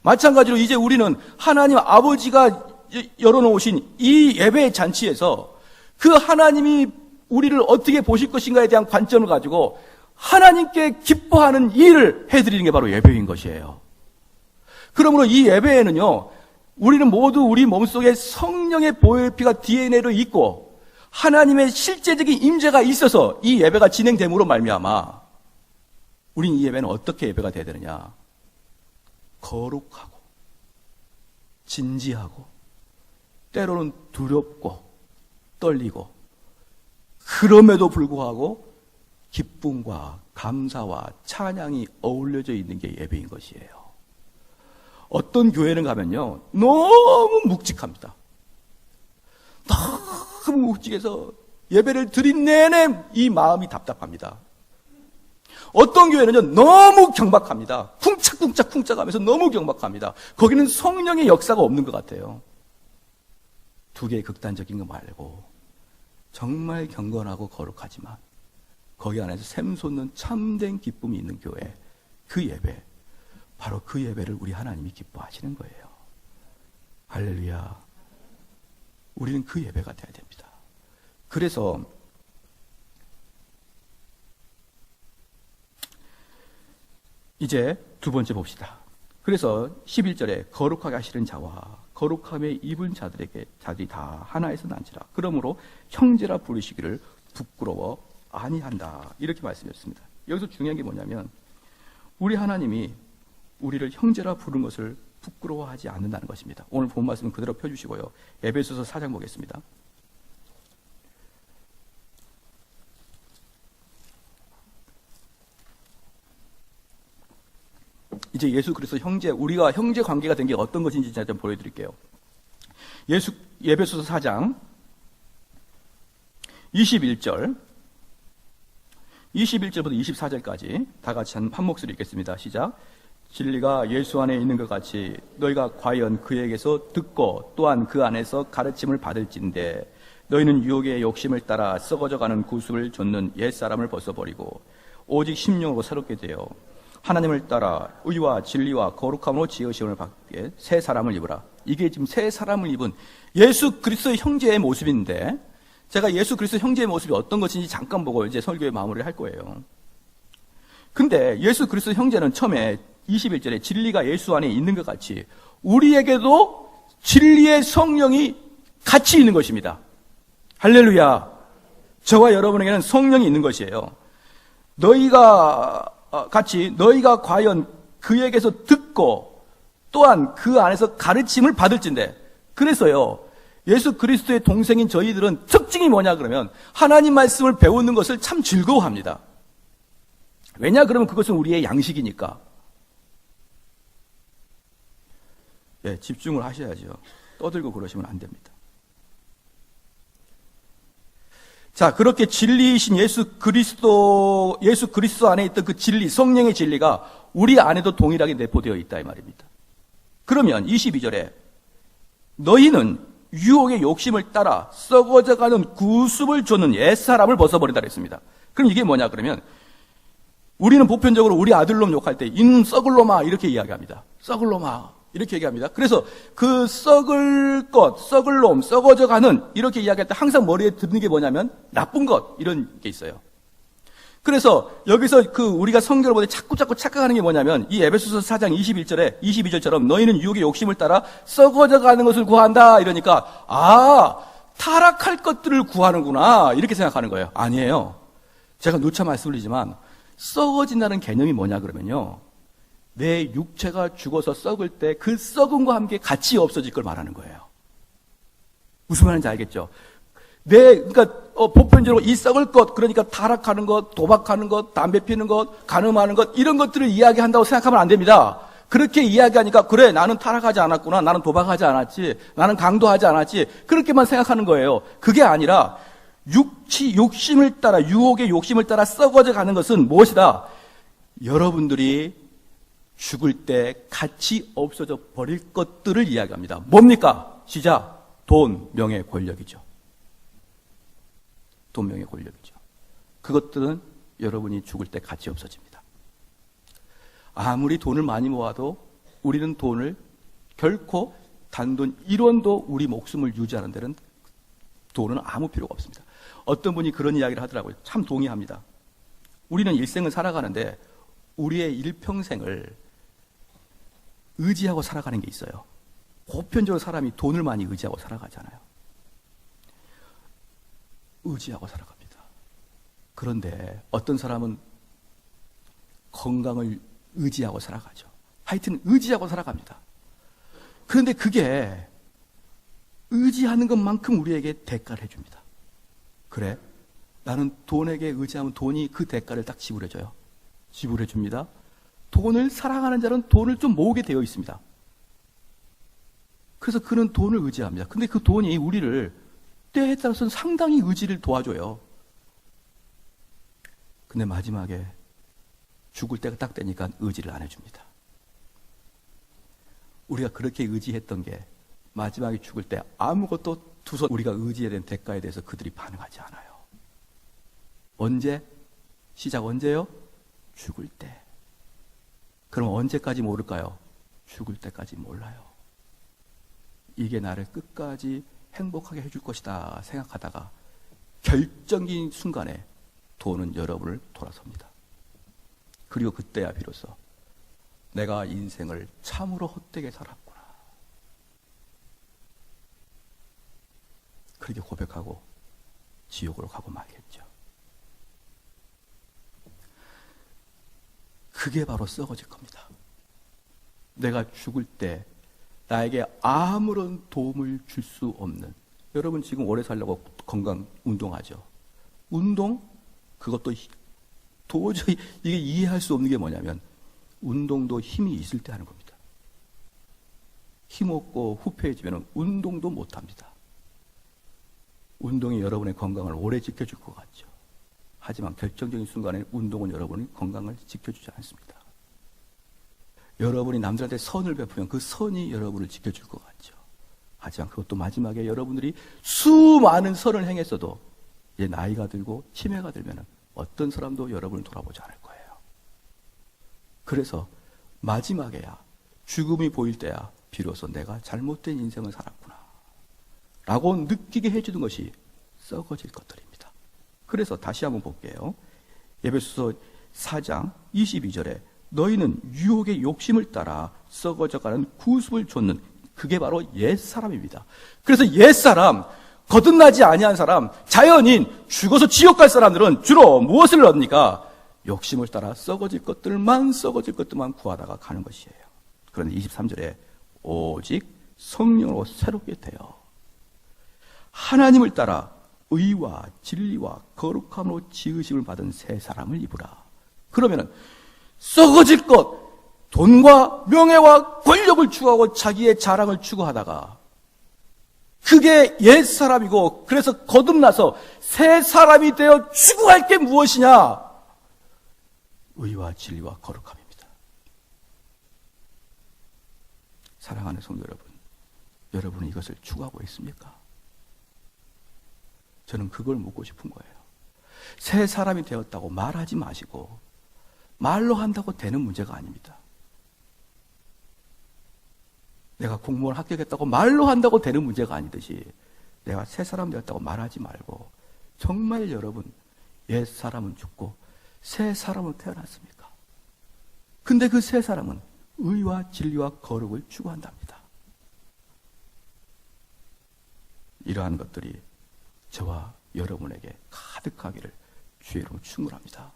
마찬가지로 이제 우리는 하나님 아버지가 열어놓으신 이 예배의 잔치에서 그 하나님이 우리를 어떻게 보실 것인가에 대한 관점을 가지고 하나님께 기뻐하는 일을 해드리는 게 바로 예배인 것이에요. 그러므로 이 예배에는요, 우리는 모두 우리 몸속에 성령의 보혈피가 DNA로 있고 하나님의 실제적인 임재가 있어서 이 예배가 진행됨으로 말미암아 우린 이 예배는 어떻게 예배가 돼야 되느냐? 거룩하고 진지하고 때로는 두렵고 떨리고 그럼에도 불구하고 기쁨과 감사와 찬양이 어울려져 있는 게 예배인 것이에요. 어떤 교회는 가면요, 너무 묵직합니다. 너무 묵직해서 예배를 드린 내내 이 마음이 답답합니다. 어떤 교회는요, 너무 경박합니다. 쿵짝쿵짝 하면서 너무 경박합니다. 거기는 성령의 역사가 없는 것 같아요. 두 개의 극단적인 거 말고 정말 경건하고 거룩하지만 거기 안에서 샘솟는 참된 기쁨이 있는 교회, 그 예배, 바로 그 예배를 우리 하나님이 기뻐하시는 거예요. 할렐루야. 우리는 그 예배가 돼야 됩니다. 그래서 이제 두 번째 봅시다. 그래서 11절에 거룩하게 하시는 자와 거룩함에 입은 자들이 다 하나에서 난지라. 그러므로 형제라 부르시기를 부끄러워 아니한다. 이렇게 말씀했습니다. 여기서 중요한 게 뭐냐면 우리 하나님이 우리를 형제라 부른 것을 부끄러워하지 않는다는 것입니다. 오늘 본 말씀은 그대로 펴주시고요. 에베소서 4장 보겠습니다. 이제 예수 그리스도 형제, 우리가 형제 관계가 된 게 어떤 것인지 제가 좀 보여드릴게요. 에베소서 4장 21절 21절부터 24절까지 다 같이 한 목소리 읽겠습니다. 시작. 진리가 예수 안에 있는 것 같이 너희가 과연 그에게서 듣고 또한 그 안에서 가르침을 받을진대 너희는 유혹의 욕심을 따라 썩어져가는 구습을 좇는 옛사람을 벗어버리고 오직 심령으로 새롭게 되어 하나님을 따라 의와 진리와 거룩함으로 지으심을 받게 새 사람을 입으라. 이게 지금 새 사람을 입은 예수 그리스도의 형제의 모습인데 제가 예수 그리스도 형제의 모습이 어떤 것인지 잠깐 보고 이제 설교의 마무리를 할 거예요. 근데 예수 그리스도 형제는 처음에 21절에 진리가 예수 안에 있는 것 같이 우리에게도 진리의 성령이 같이 있는 것입니다. 할렐루야. 저와 여러분에게는 성령이 있는 것이에요. 너희가 과연 그에게서 듣고 또한 그 안에서 가르침을 받을진대. 그래서요, 예수 그리스도의 동생인 저희들은 특징이 뭐냐 그러면 하나님 말씀을 배우는 것을 참 즐거워합니다. 왜냐 그러면 그것은 우리의 양식이니까. 예, 집중을 하셔야죠. 떠들고 그러시면 안 됩니다. 자, 그렇게 진리이신 예수 그리스도 안에 있던 그 진리, 성령의 진리가 우리 안에도 동일하게 내포되어 있다 이 말입니다. 그러면 22절에 너희는 유혹의 욕심을 따라 썩어져가는 구습을 쫓는 옛사람을 벗어버린다 그랬습니다. 그럼 이게 뭐냐 그러면 우리는 보편적으로 우리 아들놈 욕할 때 이놈 썩을 놈아 이렇게 이야기합니다. 썩을 놈아 이렇게 얘기합니다. 그래서 그 썩을 것, 썩을 놈, 썩어져가는 이렇게 이야기할 때 항상 머리에 드는 게 뭐냐면 나쁜 것 이런 게 있어요. 그래서 여기서 우리가 성경을 볼 때 자꾸 착각하는 게 뭐냐면 이 에베소서 4장 21절에 22절처럼 너희는 유혹의 욕심을 따라 썩어져가는 것을 구한다 이러니까 타락할 것들을 구하는구나 이렇게 생각하는 거예요. 아니에요. 제가 누차 말씀드리지만 썩어진다는 개념이 뭐냐 그러면요, 내 육체가 죽어서 썩을 때 그 썩음과 함께 같이 없어질 걸 말하는 거예요. 무슨 말인지 알겠죠? 그러니까 보편적으로 이 썩을 것, 그러니까 타락하는 것, 도박하는 것, 담배 피는 것, 간음하는 것 이런 것들을 이야기한다고 생각하면 안 됩니다. 그렇게 이야기하니까 그래 나는 타락하지 않았구나, 나는 도박하지 않았지, 나는 강도하지 않았지 그렇게만 생각하는 거예요. 그게 아니라 욕심을 따라, 유혹의 욕심을 따라 썩어져 가는 것은 무엇이다? 여러분들이 죽을 때 같이 없어져 버릴 것들을 이야기합니다. 뭡니까? 시작. 돈, 명예, 권력이죠. 돈, 명예, 권력이죠. 그것들은 여러분이 죽을 때 같이 없어집니다. 아무리 돈을 많이 모아도 우리는 돈을 결코 단돈 1원도 우리 목숨을 유지하는 데는 돈은 아무 필요가 없습니다. 어떤 분이 그런 이야기를 하더라고요. 참 동의합니다. 우리는 일생을 살아가는데 우리의 일평생을 의지하고 살아가는 게 있어요. 보편적으로 사람이 돈을 많이 의지하고 살아가잖아요. 의지하고 살아갑니다. 그런데 어떤 사람은 건강을 의지하고 살아가죠. 하여튼 의지하고 살아갑니다. 그런데 그게 의지하는 것만큼 우리에게 대가를 해줍니다. 그래? 나는 돈에게 의지하면 돈이 그 대가를 딱 지불해줘요. 지불해줍니다. 돈을 사랑하는 자는 돈을 좀 모으게 되어 있습니다. 그래서 그는 돈을 의지합니다. 근데 그 돈이 우리를 때에 따라서는 상당히 의지를 도와줘요. 근데 마지막에 죽을 때가 딱 되니까 의지를 안 해줍니다. 우리가 그렇게 의지했던 게 마지막에 죽을 때 아무것도 두서 우리가 의지해야 되는 대가에 대해서 그들이 반응하지 않아요. 언제? 시작 언제요? 죽을 때. 그럼 언제까지 모를까요? 죽을 때까지 몰라요. 이게 나를 끝까지 행복하게 해줄 것이다 생각하다가 결정적인 순간에 돈은 여러분을 돌아섭니다. 그리고 그때야 비로소 내가 인생을 참으로 헛되게 살았구나. 그렇게 고백하고 지옥으로 가고 말겠죠. 그게 바로 썩어질 겁니다. 내가 죽을 때 나에게 아무런 도움을 줄 수 없는, 여러분 지금 오래 살려고 건강 운동하죠. 운동? 그것도 도저히 이게 이해할 수 없는 게 뭐냐면 운동도 힘이 있을 때 하는 겁니다. 힘없고 후패해지면 운동도 못합니다. 운동이 여러분의 건강을 오래 지켜줄 것 같죠. 하지만 결정적인 순간에 운동은 여러분의 건강을 지켜주지 않습니다. 여러분이 남들한테 선을 베푸면 그 선이 여러분을 지켜줄 것 같죠. 하지만 그것도 마지막에 여러분들이 수많은 선을 행했어도 이제 나이가 들고 치매가 들면 어떤 사람도 여러분을 돌아보지 않을 거예요. 그래서 마지막에야, 죽음이 보일 때야 비로소 내가 잘못된 인생을 살았구나 라고 느끼게 해주는 것이 썩어질 것들입니다. 그래서 다시 한번 볼게요. 에베소서 4장 22절에 너희는 유혹의 욕심을 따라 썩어져가는 구습을 좇는, 그게 바로 옛사람입니다. 그래서 옛사람, 거듭나지 아니한 사람, 자연인, 죽어서 지옥 갈 사람들은 주로 무엇을 얻습니까? 욕심을 따라 썩어질 것들만 구하다가 가는 것이에요. 그런데 23절에 오직 성령으로 새롭게 되어 하나님을 따라 의와 진리와 거룩함으로 지으심을 받은 새 사람을 입으라. 그러면은 썩어질 것, 돈과 명예와 권력을 추구하고 자기의 자랑을 추구하다가 그게 옛사람이고, 그래서 거듭나서 새 사람이 되어 추구할 게 무엇이냐? 의와 진리와 거룩함입니다. 사랑하는 성도 여러분, 여러분은 이것을 추구하고 있습니까? 저는 그걸 묻고 싶은 거예요. 새 사람이 되었다고 말하지 마시고 말로 한다고 되는 문제가 아닙니다. 내가 공무원 합격했다고 말로 한다고 되는 문제가 아니듯이 내가 새 사람 되었다고 말하지 말고 정말 여러분 옛 사람은 죽고 새 사람으로 태어났습니까? 근데 그 새 사람은 의와 진리와 거룩을 추구한답니다. 이러한 것들이 저와 여러분에게 가득하기를 주의 이름으로 축원합니다.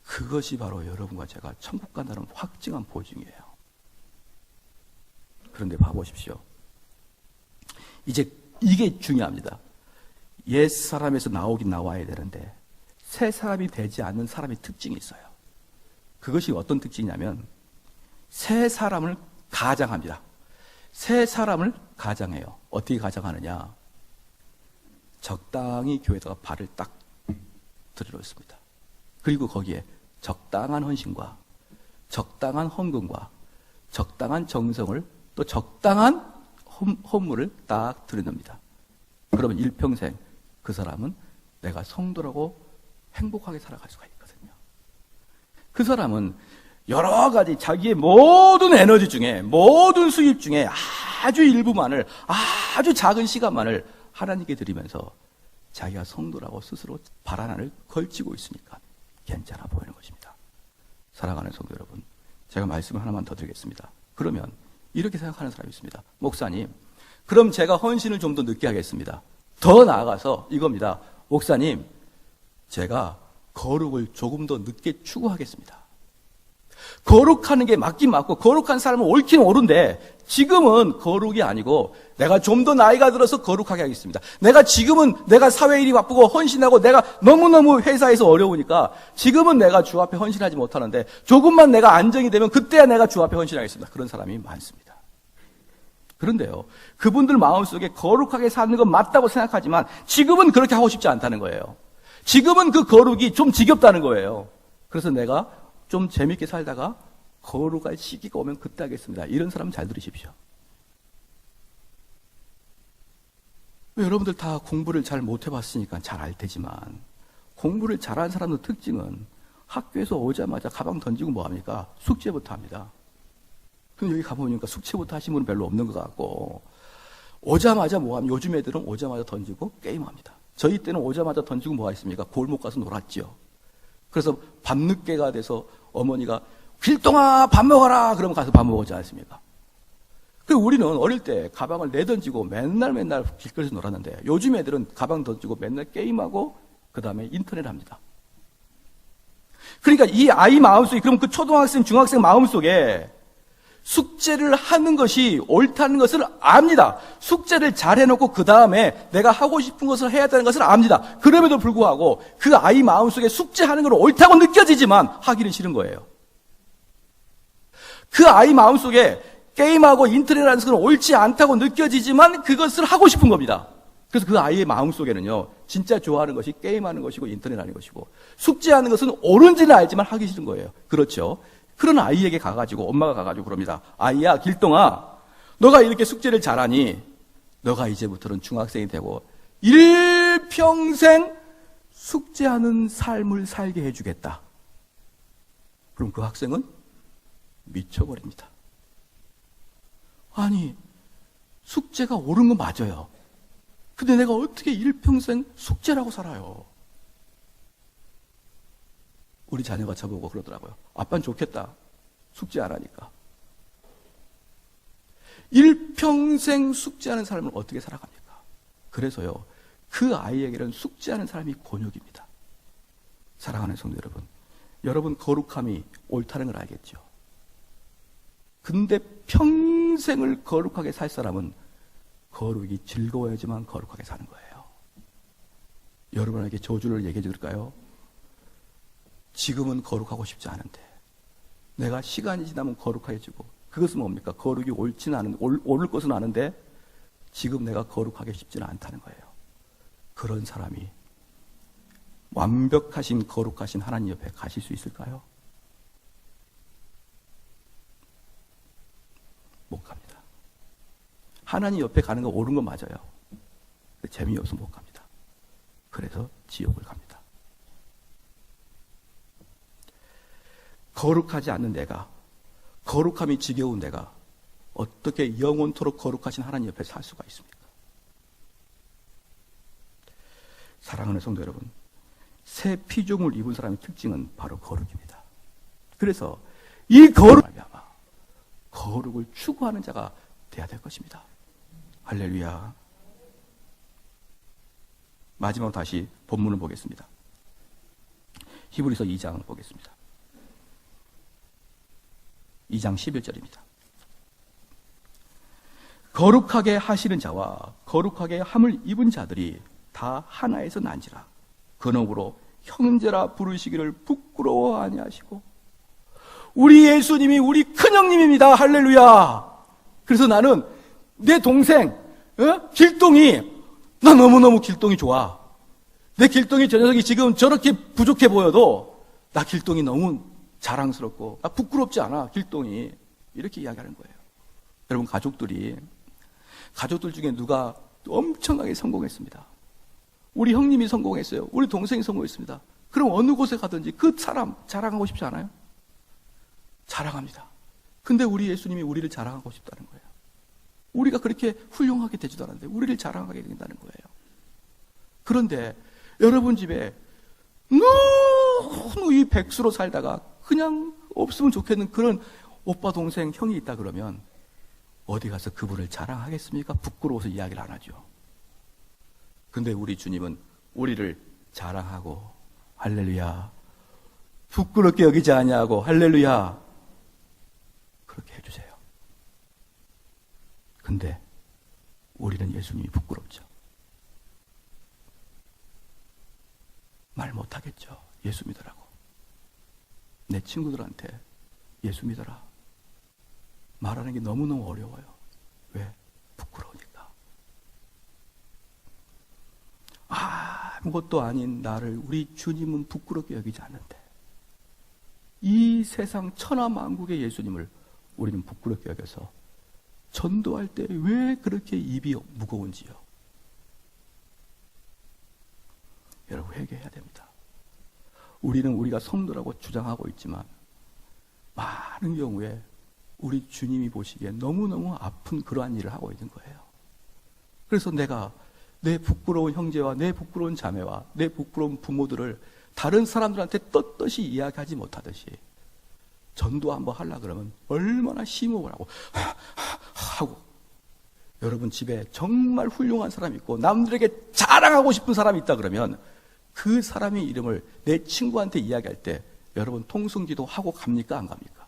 그것이 바로 여러분과 제가 천국 간다는 확증한 보증이에요. 그런데 봐보십시오. 이제 이게 중요합니다. 옛 사람에서 나오긴 나와야 되는데 새 사람이 되지 않는 사람의 특징이 있어요. 그것이 어떤 특징이냐면 새 사람을 가장합니다. 새 사람을 가장해요. 어떻게 가장하느냐? 적당히 교회에다가 발을 딱 들여놓습니다. 그리고 거기에 적당한 헌신과 적당한 헌금과 적당한 정성을 또 적당한 헌물을 딱 들여놓습니다. 그러면 일평생 그 사람은 내가 성도라고 행복하게 살아갈 수가 있거든요. 그 사람은 여러 가지 자기의 모든 에너지 중에 모든 수입 중에 아주 일부만을 아주 작은 시간만을 하나님께 드리면서 자기가 성도라고 스스로 발 하나를 걸치고 있으니까 괜찮아 보이는 것입니다. 사랑하는 성도 여러분, 제가 말씀을 하나만 더 드리겠습니다. 그러면 이렇게 생각하는 사람이 있습니다. 목사님, 그럼 제가 헌신을 좀 더 늦게 하겠습니다. 더 나아가서 이겁니다. 목사님, 제가 거룩을 조금 더 늦게 추구하겠습니다. 거룩하는 게 맞긴 맞고 거룩한 사람은 옳긴 옳은데 지금은 거룩이 아니고 내가 좀 더 나이가 들어서 거룩하게 하겠습니다. 내가 지금은 내가 사회일이 바쁘고 헌신하고 내가 너무너무 회사에서 어려우니까 지금은 내가 주 앞에 헌신하지 못하는데 조금만 내가 안정이 되면 그때야 내가 주 앞에 헌신하겠습니다. 그런 사람이 많습니다. 그런데요, 그분들 마음속에 거룩하게 사는 건 맞다고 생각하지만 지금은 그렇게 하고 싶지 않다는 거예요. 지금은 그 거룩이 좀 지겹다는 거예요. 그래서 내가 좀 재밌게 살다가 거룩할 시기가 오면 그때 하겠습니다. 이런 사람 잘 들으십시오. 여러분들 다 공부를 잘 못 해봤으니까 잘 알 테지만 공부를 잘하는 사람의 특징은 학교에서 오자마자 가방 던지고 뭐합니까? 숙제부터 합니다. 그럼 여기 가보니까 숙제부터 하신 분은 별로 없는 것 같고 오자마자 뭐하면 요즘 애들은 오자마자 던지고 게임합니다. 저희 때는 오자마자 던지고 뭐 했습니까? 골목 가서 놀았죠. 그래서 밤늦게가 돼서 어머니가 길동아 밥 먹어라 그러면 가서 밥 먹었지 않습니까? 그리고 우리는 어릴 때 가방을 내던지고 맨날 길거리에서 놀았는데 요즘 애들은 가방 던지고 맨날 게임하고 그 다음에 인터넷 합니다. 그러니까 이 아이 마음속에, 그럼 그 초등학생, 중학생 마음속에 숙제를 하는 것이 옳다는 것을 압니다. 숙제를 잘 해놓고 그 다음에 내가 하고 싶은 것을 해야 되는 것을 압니다. 그럼에도 불구하고 그 아이 마음속에 숙제하는 건 옳다고 느껴지지만 하기는 싫은 거예요. 그 아이 마음속에 게임하고 인터넷하는 것은 옳지 않다고 느껴지지만 그것을 하고 싶은 겁니다. 그래서 그 아이의 마음속에는요, 진짜 좋아하는 것이 게임하는 것이고 인터넷하는 것이고 숙제하는 것은 옳은지는 알지만 하기 싫은 거예요. 그렇죠? 그런 아이에게 가가지고 엄마가 가가지고 그럽니다. 아이야, 길동아, 너가 이렇게 숙제를 잘하니 너가 이제부터는 중학생이 되고 일평생 숙제하는 삶을 살게 해주겠다. 그럼 그 학생은 미쳐버립니다. 아니, 숙제가 옳은 건 맞아요. 근데 내가 어떻게 일평생 숙제라고 살아요? 우리 자녀가 저보고 그러더라고요. 아빠는 좋겠다. 숙제 안 하니까. 일평생 숙제하는 삶을 어떻게 살아갑니까? 그래서요, 그 아이에게는 숙제하는 사람이 곤욕입니다. 사랑하는 성도 여러분, 여러분 거룩함이 옳다는 걸 알겠죠? 근데 평생을 거룩하게 살 사람은 거룩이 즐거워야지만 거룩하게 사는 거예요. 여러분에게 저주를 얘기해 줄까요? 지금은 거룩하고 싶지 않은데 내가 시간이 지나면 거룩해지고, 그것은 뭡니까? 거룩이 옳지는 않은, 옳을 것은 아는데 지금 내가 거룩하게 싶지는 않다는 거예요. 그런 사람이 완벽하신 거룩하신 하나님 옆에 가실 수 있을까요? 하나님 옆에 가는 거 옳은 건 맞아요. 재미없어 못 갑니다. 그래서 지옥을 갑니다. 거룩하지 않는 내가, 거룩함이 지겨운 내가 어떻게 영원토록 거룩하신 하나님 옆에 살 수가 있습니까? 사랑하는 성도 여러분, 새 피조물 입은 사람의 특징은 바로 거룩입니다. 그래서 이 거룩을 추구하는 자가 돼야 될 것입니다. 할렐루야. 마지막으로 다시 본문을 보겠습니다. 히브리서 2장을 보겠습니다. 2장 11절입니다. 거룩하게 하시는 자와 거룩하게 함을 입은 자들이 다 하나에서 난지라. 근업으로 형제라 부르시기를 부끄러워 아니하시고. 우리 예수님이 우리 큰형님입니다. 할렐루야. 그래서 나는 내 동생 길동이, 나 너무너무 길동이 좋아. 내 길동이 저 녀석이 지금 저렇게 부족해 보여도 나 길동이 너무 자랑스럽고 나 부끄럽지 않아. 길동이 이렇게 이야기하는 거예요. 여러분, 가족들 중에 누가 엄청나게 성공했습니다. 우리 형님이 성공했어요. 우리 동생이 성공했습니다. 그럼 어느 곳에 가든지 그 사람 자랑하고 싶지 않아요? 자랑합니다. 근데 우리 예수님이 우리를 자랑하고 싶다는 거예요. 우리가 그렇게 훌륭하게 되지도 않았는데 우리를 자랑하게 된다는 거예요. 그런데 여러분 집에 너무 이 백수로 살다가 그냥 없으면 좋겠는 그런 오빠, 동생, 형이 있다 그러면 어디 가서 그분을 자랑하겠습니까? 부끄러워서 이야기를 안 하죠. 근데 우리 주님은 우리를 자랑하고, 할렐루야, 부끄럽게 여기지 아니하고, 할렐루야, 그렇게 해주세요. 근데 우리는 예수님이 부끄럽죠. 말 못하겠죠. 예수 믿으라고. 내 친구들한테 예수 믿어라 말하는 게 너무너무 어려워요. 왜? 부끄러우니까. 아무것도 아닌 나를 우리 주님은 부끄럽게 여기지 않는데 이 세상 천하만국의 예수님을 우리는 부끄럽게 여겨서 전도할 때 왜 그렇게 입이 무거운지요. 여러분, 회개해야 됩니다. 우리는 우리가 성도라고 주장하고 있지만 많은 경우에 우리 주님이 보시기에 너무너무 아픈 그러한 일을 하고 있는 거예요. 그래서 내가 내 부끄러운 형제와 내 부끄러운 자매와 내 부끄러운 부모들을 다른 사람들한테 떳떳이 이야기하지 못하듯이 전도 한번 하려고 그러면 얼마나 심호흡을 하고 여러분 집에 정말 훌륭한 사람이 있고 남들에게 자랑하고 싶은 사람이 있다 그러면 그 사람의 이름을 내 친구한테 이야기할 때 여러분 통성기도 하고 갑니까? 안 갑니까?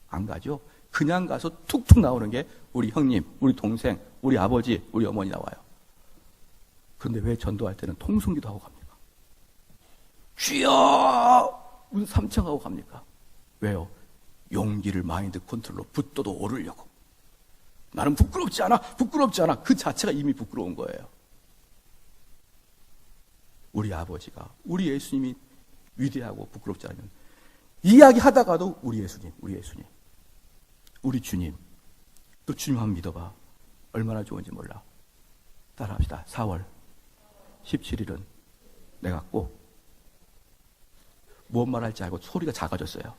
안 가죠. 그냥 가서 툭툭 나오는 게 우리 형님, 우리 동생, 우리 아버지, 우리 어머니 나와요. 그런데 왜 전도할 때는 통성기도 하고 갑니까? 주여! 무슨 삼청하고 갑니까? 왜요? 용기를 마인드 컨트롤로 붙어도 오르려고. 나는 부끄럽지 않아. 그 자체가 이미 부끄러운 거예요. 우리 아버지가, 우리 예수님이 위대하고 부끄럽지 않으면 이야기하다가도 우리 예수님, 우리 주님, 또 주님 한번 믿어봐. 얼마나 좋은지 몰라. 따라합시다. 4월 17일은 내가 꼭 무슨 말 할지 알고 소리가 작아졌어요.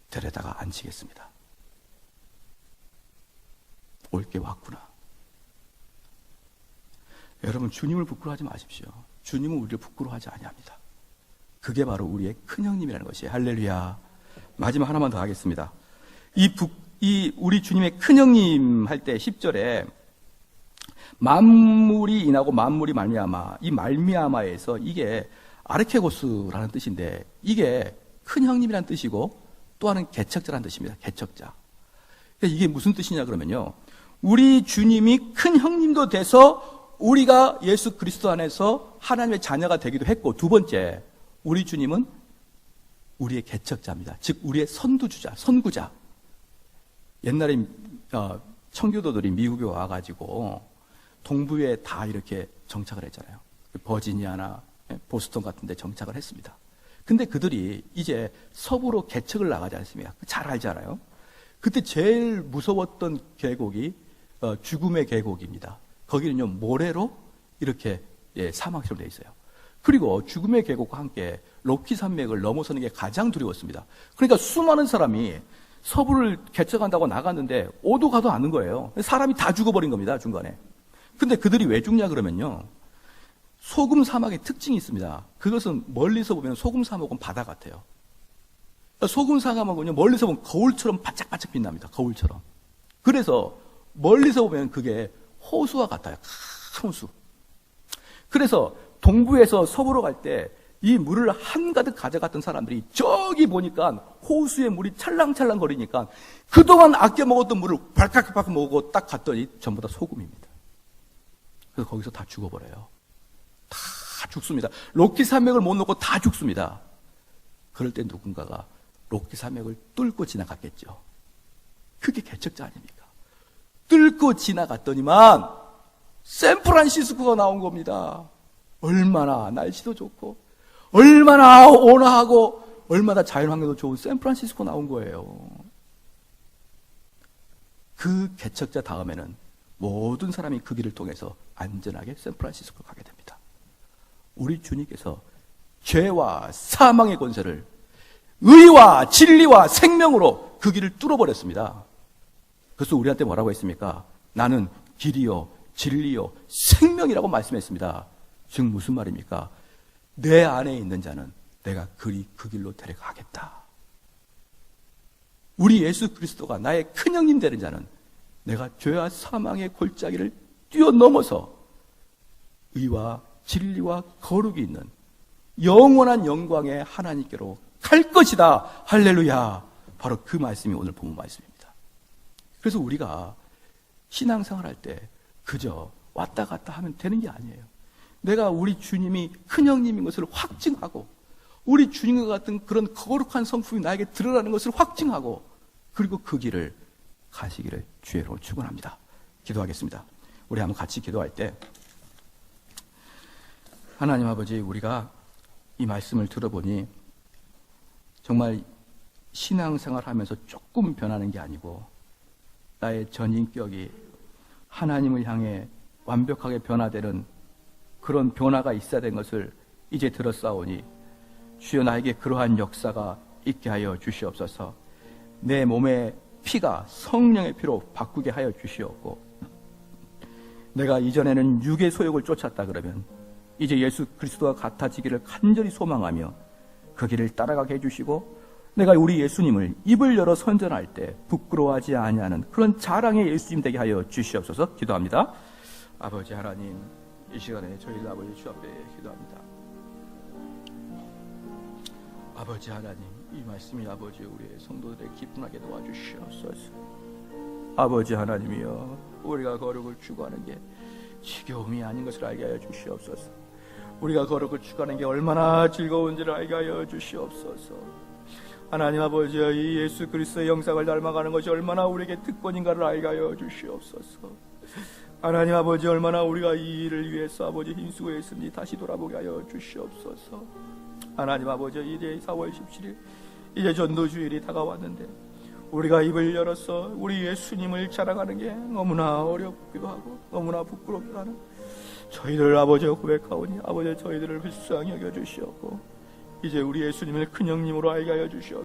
데려다가 앉히겠습니다. 올 게 왔구나. 여러분, 주님을 부끄러워하지 마십시오. 주님은 우리를 부끄러워하지 아니합니다. 그게 바로 우리의 큰형님이라는 것이에요. 할렐루야. 마지막 하나만 더 하겠습니다. 우리 주님의 큰형님 할 때 10절에 만물이 인하고 만물이 말미암아, 이 말미암아에서 이게 아르케고스라는 뜻인데 이게 큰형님이라는 뜻이고 또 하나는 개척자라는 뜻입니다. 개척자. 그러니까 이게 무슨 뜻이냐 그러면요, 우리 주님이 큰형님도 돼서 우리가 예수 그리스도 안에서 하나님의 자녀가 되기도 했고, 두 번째, 우리 주님은 우리의 개척자입니다. 즉 우리의 선구자. 옛날에 청교도들이 미국에 와가지고 동부에 다 이렇게 정착을 했잖아요. 버지니아나 보스턴 같은 데 정착을 했습니다. 근데 그들이 이제 서부로 개척을 나가지 않습니까? 잘 알잖아요. 그때 제일 무서웠던 계곡이 죽음의 계곡입니다. 거기는요 모래로 이렇게 사막처럼 되어 있어요. 그리고 죽음의 계곡과 함께 로키 산맥을 넘어서는 게 가장 두려웠습니다. 그러니까 수많은 사람이 서부를 개척한다고 나갔는데 오도 가도 않는 거예요. 사람이 다 죽어버린 겁니다, 중간에. 근데 그들이 왜 죽냐 그러면요, 소금 사막의 특징이 있습니다. 그것은 멀리서 보면 소금 사막은 바다 같아요. 소금 사막은요 멀리서 보면 거울처럼 반짝반짝 빛납니다. 거울처럼. 그래서 멀리서 보면 그게 호수와 같아요. 큰 호수. 그래서 동부에서 서부로 갈 때 이 물을 한가득 가져갔던 사람들이 저기 보니까 호수의 물이 찰랑찰랑 거리니까 그동안 아껴 먹었던 물을 발칵발칵 먹고 딱 갔더니 전부 다 소금입니다. 그래서 거기서 다 죽어버려요. 다 죽습니다. 로키 산맥을 못 넘고 다 죽습니다. 그럴 때 누군가가 로키 산맥을 뚫고 지나갔겠죠. 그게 개척자 아닙니까? 뚫고 지나갔더니만 샌프란시스코가 나온 겁니다. 얼마나 날씨도 좋고 얼마나 온화하고 얼마나 자연환경도 좋은 샌프란시스코 나온 거예요. 그 개척자 다음에는 모든 사람이 그 길을 통해서 안전하게 샌프란시스코 가게 됩니다. 우리 주님께서 죄와 사망의 권세를 의와 진리와 생명으로 그 길을 뚫어버렸습니다. 그래서 우리한테 뭐라고 했습니까? 나는 길이요 진리요 생명이라고 말씀했습니다. 즉 무슨 말입니까? 내 안에 있는 자는 내가 그 길로 데려가겠다. 우리 예수 그리스도가 나의 큰형님 되는 자는 내가 죄와 사망의 골짜기를 뛰어넘어서 의와 진리와 거룩이 있는 영원한 영광의 하나님께로 갈 것이다. 할렐루야. 바로 그 말씀이 오늘 본문 말씀입니다. 그래서 우리가 신앙생활 할 때 그저 왔다 갔다 하면 되는 게 아니에요. 내가 우리 주님이 큰형님인 것을 확증하고 우리 주님과 같은 그런 거룩한 성품이 나에게 드러나는 것을 확증하고 그리고 그 길을 가시기를 주의로 축원합니다. 기도하겠습니다. 우리 한번 같이 기도할 때 하나님 아버지, 우리가 이 말씀을 들어보니 정말 신앙생활 하면서 조금 변하는 게 아니고 나의 전인격이 하나님을 향해 완벽하게 변화되는 그런 변화가 있어야 된 것을 이제 들었사오니 주여 나에게 그러한 역사가 있게 하여 주시옵소서. 내 몸의 피가 성령의 피로 바꾸게 하여 주시옵고 내가 이전에는 육의 소욕을 쫓았다 그러면 이제 예수 그리스도와 같아지기를 간절히 소망하며 그 길을 따라가게 해주시고 내가 우리 예수님을 입을 열어 선전할 때 부끄러워하지 아니하는 그런 자랑의 예수님 되게 하여 주시옵소서. 기도합니다. 아버지 하나님, 이 시간에 저희들 아버지 주 앞에 기도합니다. 아버지 하나님, 이 말씀이 아버지 우리의 성도들의 기쁨하게 도와주시옵소서. 아버지 하나님이여, 우리가 거룩을 추구하는 게 지겨움이 아닌 것을 알게 하여 주시옵소서. 우리가 거룩을 추구하는 게 얼마나 즐거운지를 알게 하여 주시옵소서. 하나님 아버지여, 이 예수 그리스도의 영상을 닮아가는 것이 얼마나 우리에게 특권인가를 알게 하여 주시옵소서. 하나님 아버지, 얼마나 우리가 이 일을 위해서 아버지 힘쓰고있으니 다시 돌아보게 하여 주시옵소서. 하나님 아버지, 이제 4월 17일 이제 전도주일이 다가왔는데 우리가 입을 열어서 우리 예수님을 자랑하는 게 너무나 어렵기도 하고 너무나 부끄럽기도 하는 저희들 아버지 고백하오니 아버지 저희들을 불쌍히 여겨주시옵고 이제 우리 예수님을 큰형님으로 알게 하여 주시옵소서.